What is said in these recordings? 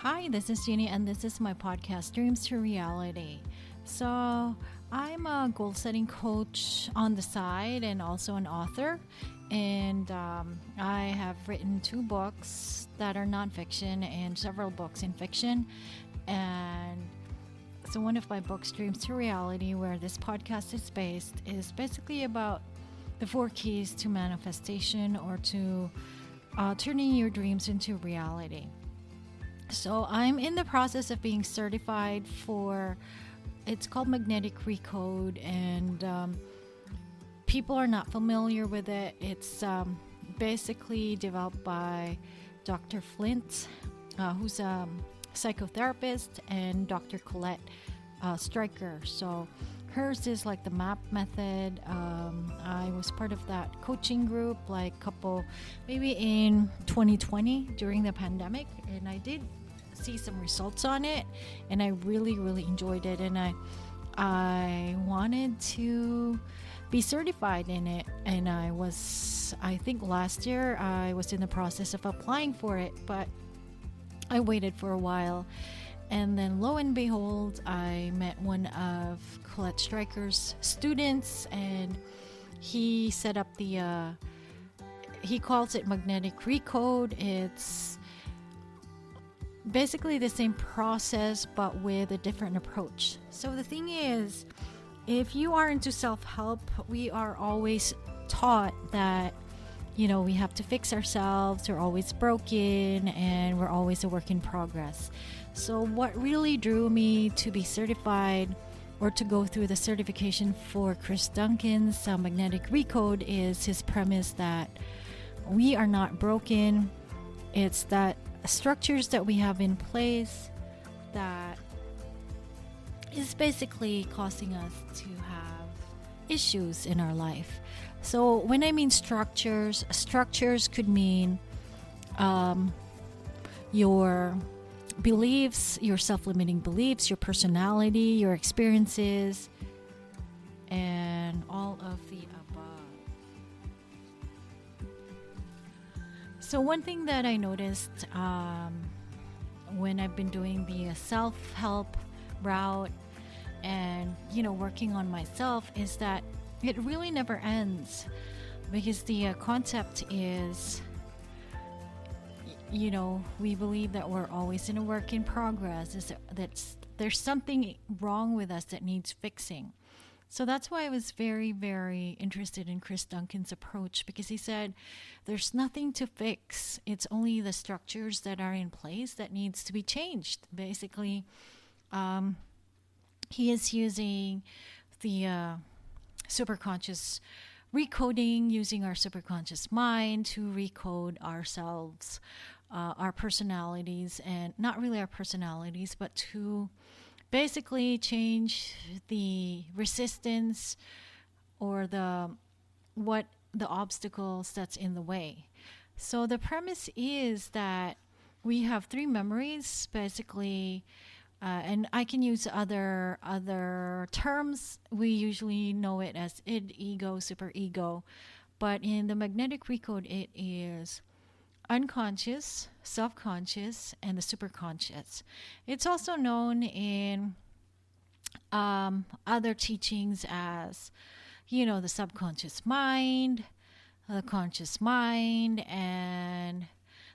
Hi, this is Genie, and this is my podcast, Dreams to Reality. So, I'm a goal setting coach on the side and also an author. And I have written 2 books that are nonfiction and several books in fiction. And so, one of my books, Dreams to Reality, where this podcast is based, is basically about the 4 keys to manifestation or to turning your dreams into reality. So I'm in the process of being certified for, it's called Magnetic Recode, and people are not familiar with it. It's basically developed by Dr. Flint, who's a psychotherapist, and Dr. Colette Stryker. So hers is like the MAP method. I was part of that coaching group maybe in 2020 during the pandemic, and I did see some results on it, and I really enjoyed it, and I wanted to be certified in it, and I think last year I was in the process of applying for it, but I waited for a while. And then lo and behold, I met one of Colette Stryker's students, and he set up he calls it Magnetic Recode. It's basically the same process, but with a different approach. So the thing is, if you are into self-help, we are always taught that, we have to fix ourselves, we're always broken, and we're always a work in progress. So what really drew me to be certified or to go through the certification for Chris Duncan's Magnetic Recode is his premise that we are not broken. It's that structures that we have in place that is basically causing us to have issues in our life. So when I mean structures could mean your beliefs, your self-limiting beliefs, your personality, your experiences, and all of the above. So one thing that I noticed when I've been doing the self-help route and working on myself is that it really never ends, because the concept is, we believe that we're always in a work in progress, there's something wrong with us that needs fixing. So that's why I was very, very interested in Chris Duncan's approach, because he said there's nothing to fix. It's only the structures that are in place that needs to be changed. Basically, he is using the superconscious recoding, using our superconscious mind to recode ourselves, our personalities, and not really our personalities, but to basically change the resistance or the obstacles that's in the way. So the premise is that we have 3 memories, basically, and I can use other terms. We usually know it as id, ego, superego, but in the Magnetic Recode, it is unconscious, self-conscious, and the superconscious. It's also known in other teachings as, the subconscious mind, the conscious mind, and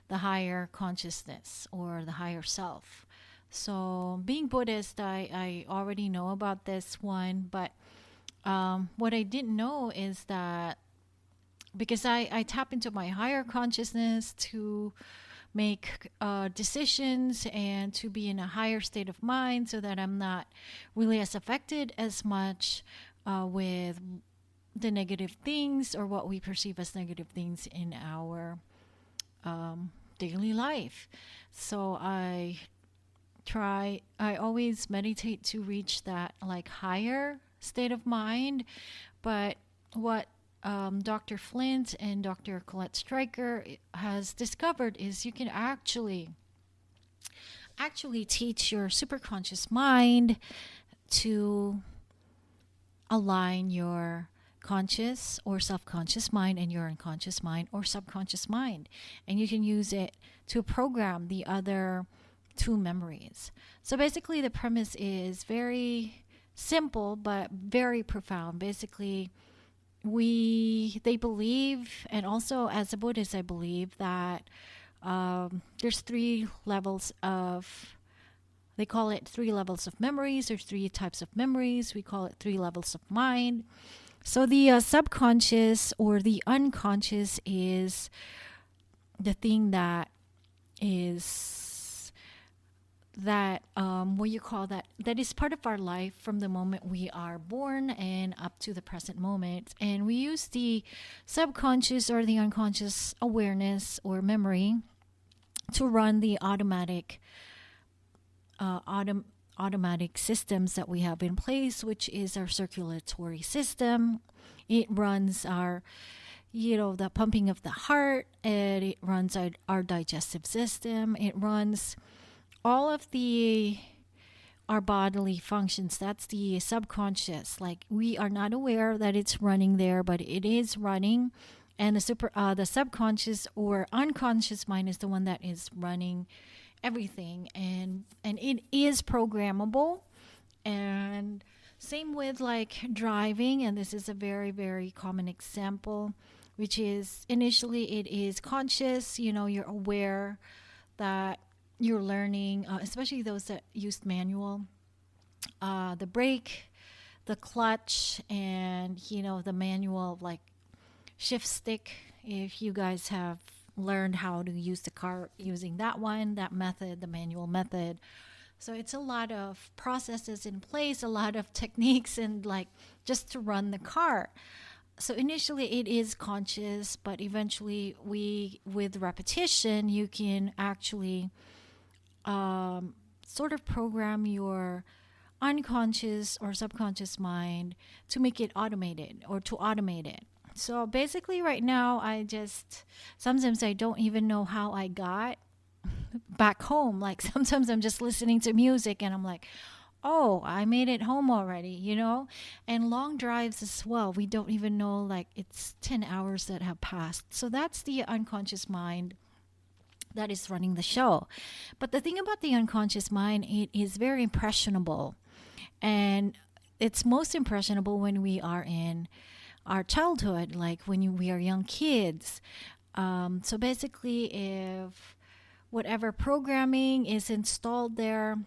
the higher consciousness or the higher self. So being Buddhist, I already know about this one, but what I didn't know is that because I tap into my higher consciousness to make decisions and to be in a higher state of mind so that I'm not really as affected as much with the negative things or what we perceive as negative things in our daily life. So I always meditate to reach that higher state of mind. But what Dr. Flint and Dr. Colette Stryker has discovered is you can actually teach your superconscious mind to align your conscious or subconscious mind and your unconscious mind or subconscious mind. And you can use it to program the other two memories. So basically, the premise is very simple but very profound. Basically, they believe, and also as a Buddhist, I believe that there's three levels of. They call it three levels of memories. There's three types of memories. We call it three levels of mind. So the subconscious or the unconscious is the thing that is that what you call that is part of our life from the moment we are born and up to the present moment. And we use the subconscious or the unconscious awareness or memory to run the automatic systems that we have in place, which is our circulatory system. It runs our the pumping of the heart, and it runs our digestive system. It runs all of our bodily functions. That's the subconscious. Like, we are not aware that it's running there, but it is running. And the subconscious or unconscious mind is the one that is running everything, and it is programmable. And same with like driving, and this is a very, very common example, which is initially it is conscious. You're aware that you're learning, especially those that use manual, the brake, the clutch, and the manual like shift stick. If you guys have learned how to use the car using that method, the manual method. So it's a lot of processes in place, a lot of techniques, and like just to run the car. So initially it is conscious, but eventually with repetition, you can actually sort of program your unconscious or subconscious mind to make it automated or to automate it. So basically right now, sometimes I don't even know how I got back home. Like, sometimes I'm just listening to music and I'm like, oh, I made it home already, And long drives as well. We don't even know, like, it's 10 hours that have passed. So that's the unconscious mind that is running the show. But the thing about the unconscious mind, it is very impressionable. And it's most impressionable when we are in our childhood, like when we are young kids. So basically, if whatever programming is installed there,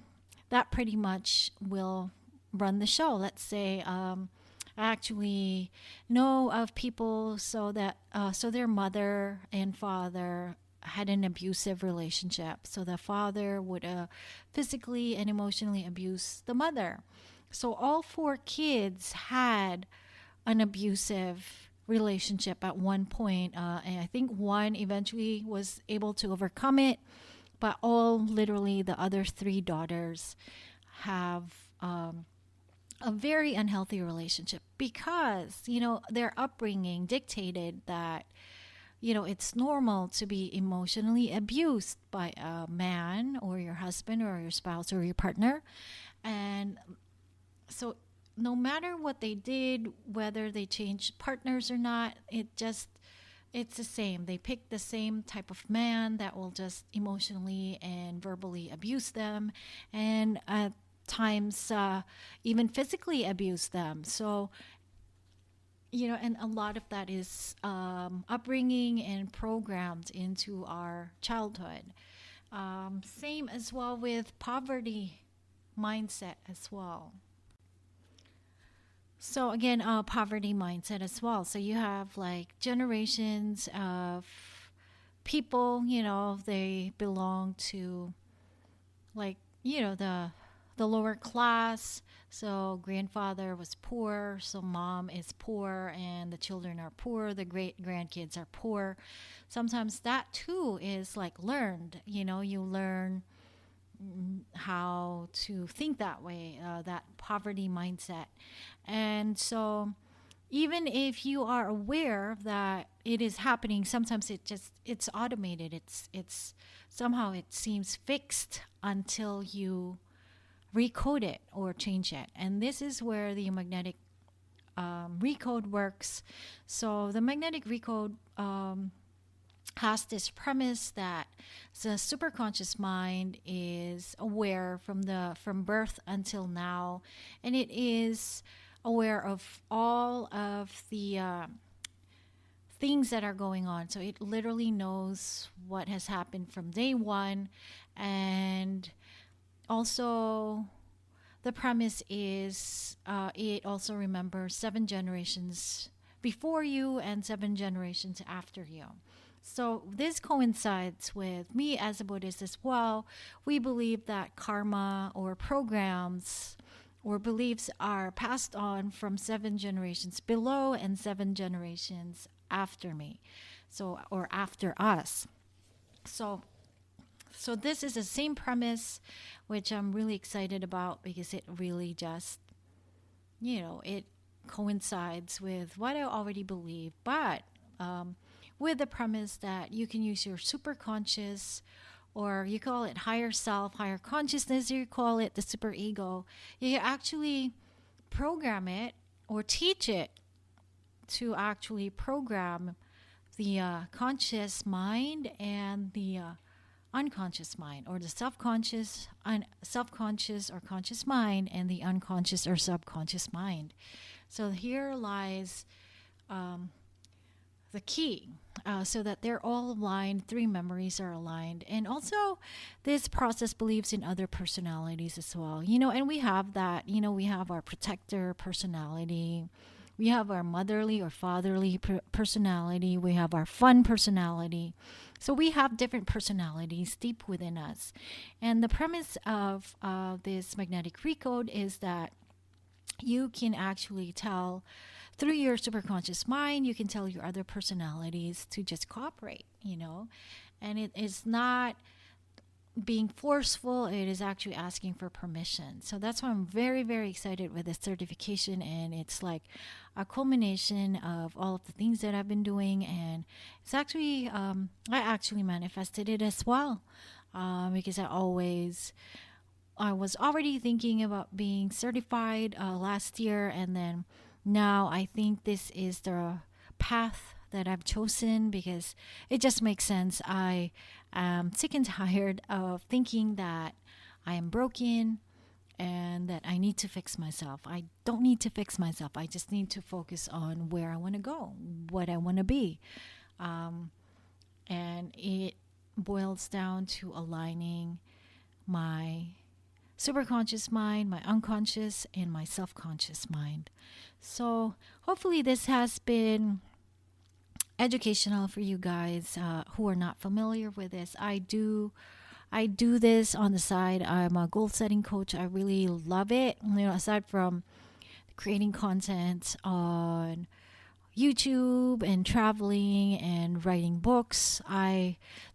that pretty much will run the show. Let's say I actually know of people so their mother and father had an abusive relationship. So the father would physically and emotionally abuse the mother. So all four kids had an abusive relationship at one point, and I think one eventually was able to overcome it, but literally the other three daughters have a very unhealthy relationship because their upbringing dictated that it's normal to be emotionally abused by a man or your husband or your spouse or your partner. And so no matter what they did, whether they changed partners or not, it's the same. They pick the same type of man that will just emotionally and verbally abuse them, and at times even physically abuse them. So, and a lot of that is upbringing and programmed into our childhood. Same as well with poverty mindset as well. So again, poverty mindset as well. So you have like generations of people, they belong to like, the lower class. So grandfather was poor, so mom is poor, and the children are poor, the great grandkids are poor. Sometimes that too is like learned, you learn how to think that way, that poverty mindset. And so even if you are aware that it is happening, sometimes it's automated. It's somehow it seems fixed until you recode it or change it. And this is where the magnetic recode works. So the magnetic recode has this premise that the superconscious mind is aware from birth until now, and it is aware of all of the things that are going on. So it literally knows what has happened from day one. And also, the premise is it also remembers 7 generations before you and 7 generations after you. So this coincides with me as a Buddhist as well. We believe that karma or programs or beliefs are passed on from 7 generations below and 7 generations after me, so or after us. So so this is the same premise, which I'm really excited about because it really just, it coincides with what I already believe, but with the premise that you can use your super conscious, or you call it higher self, higher consciousness, you call it the super ego. You actually program it or teach it to actually program the conscious mind and the unconscious mind, or the self-conscious or conscious mind and the unconscious or subconscious mind. So here lies the key, so that they're all aligned, 3 memories are aligned. And also this process believes in other personalities as well, and we have that. We have our protector personality, we have our motherly or fatherly personality, we have our fun personality. So we have different personalities deep within us. And the premise of this magnetic recode is that you can actually tell through your superconscious mind, you can tell your other personalities to just cooperate, and it is not being forceful, it is actually asking for permission. So that's why I'm very, very excited with this certification. And it's like a culmination of all of the things that I've been doing. And it's actually, I actually manifested it as well, because I was already thinking about being certified last year. And then now I think this is the path that I've chosen because it just makes sense. I am sick and tired of thinking that I am broken and that I need to fix myself. I don't need to fix myself. I just need to focus on where I want to go, what I want to be. And it boils down to aligning my superconscious mind, my unconscious, and my self-conscious mind. So hopefully this has been educational for you guys who are not familiar with this. I do this on the side. I'm a goal setting coach. I really love it. Aside from creating content on YouTube and traveling and writing books,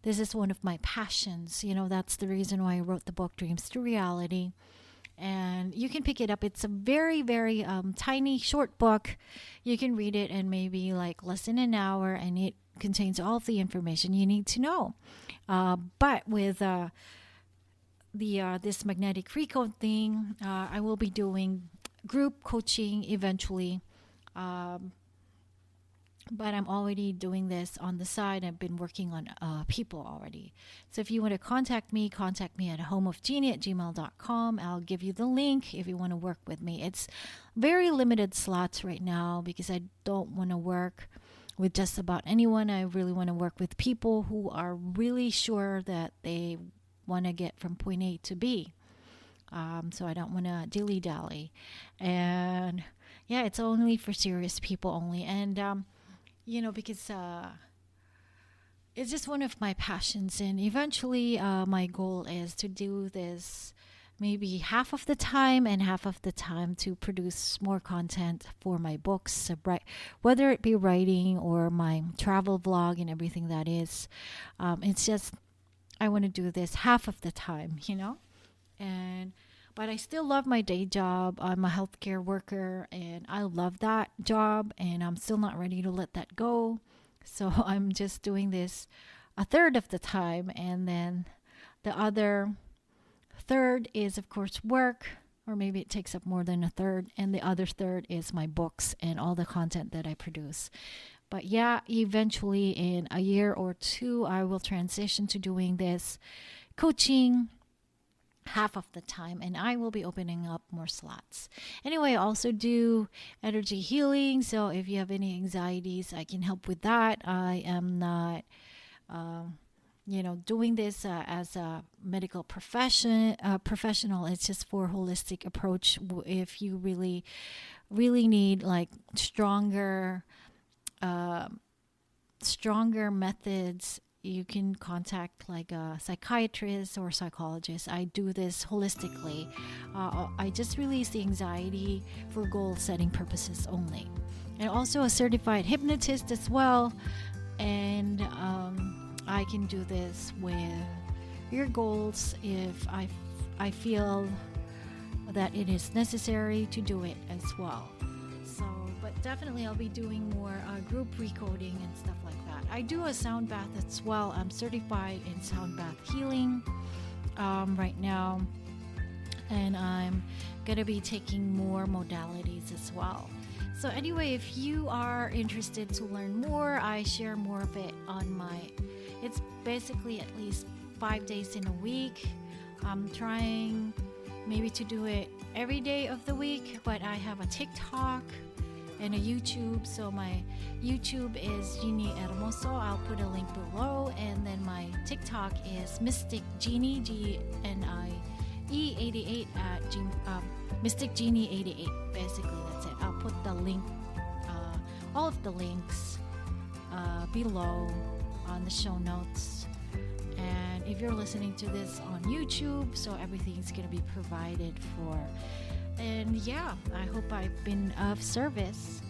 this is one of my passions. That's the reason why I wrote the book Dreams to Reality. And you can pick it up. It's a very, very tiny, short book. You can read it in maybe like less than an hour, and it contains all of the information you need to know. But with this magnetic recode thing, I will be doing group coaching eventually. But I'm already doing this on the side. I've been working on people already. So if you want to contact me at homeofgenie@gmail.com. I'll give you the link if you want to work with me. It's very limited slots right now because I don't want to work with just about anyone. I really want to work with people who are really sure that they want to get from point A to B. So I don't want to dilly-dally. And yeah, it's only for serious people only. And because it's just one of my passions. And eventually my goal is to do this maybe half of the time and half of the time to produce more content for my books, whether it be writing or my travel vlog and everything that is. It's just I want to do this half of the time, But I still love my day job. I'm a healthcare worker and I love that job, and I'm still not ready to let that go. So I'm just doing this a third of the time, and then the other third is of course work, or maybe it takes up more than a third, and the other third is my books and all the content that I produce. But yeah, eventually in a year or two, I will transition to doing this coaching half of the time, and I will be opening up more slots. Anyway, I also do energy healing, so if you have any anxieties, I can help with that. I am not doing this as a medical professional. It's just for holistic approach. If you really need like stronger methods, you can contact like a psychiatrist or psychologist. I do this holistically. I just release the anxiety for goal setting purposes only, and also a certified hypnotist as well. And I can do this with your goals if I feel that it is necessary to do it as well. So, but definitely I'll be doing more group recoding and stuff like that. I do a sound bath as well. I'm certified in sound bath healing right now, and I'm gonna be taking more modalities as well. So anyway, if you are interested to learn more, I share more of it on it's basically at least 5 days in a week. I'm trying maybe to do it every day of the week, but I have a TikTok and a YouTube. So my YouTube is Genie Hermoso. I'll put a link below, and then my TikTok is Mystic Genie, GNIE88 at Mystic Genie 88. Basically, that's it. I'll put the link, all of the links below on the show notes. And if you're listening to this on YouTube, so everything's going to be provided for. And yeah, I hope I've been of service.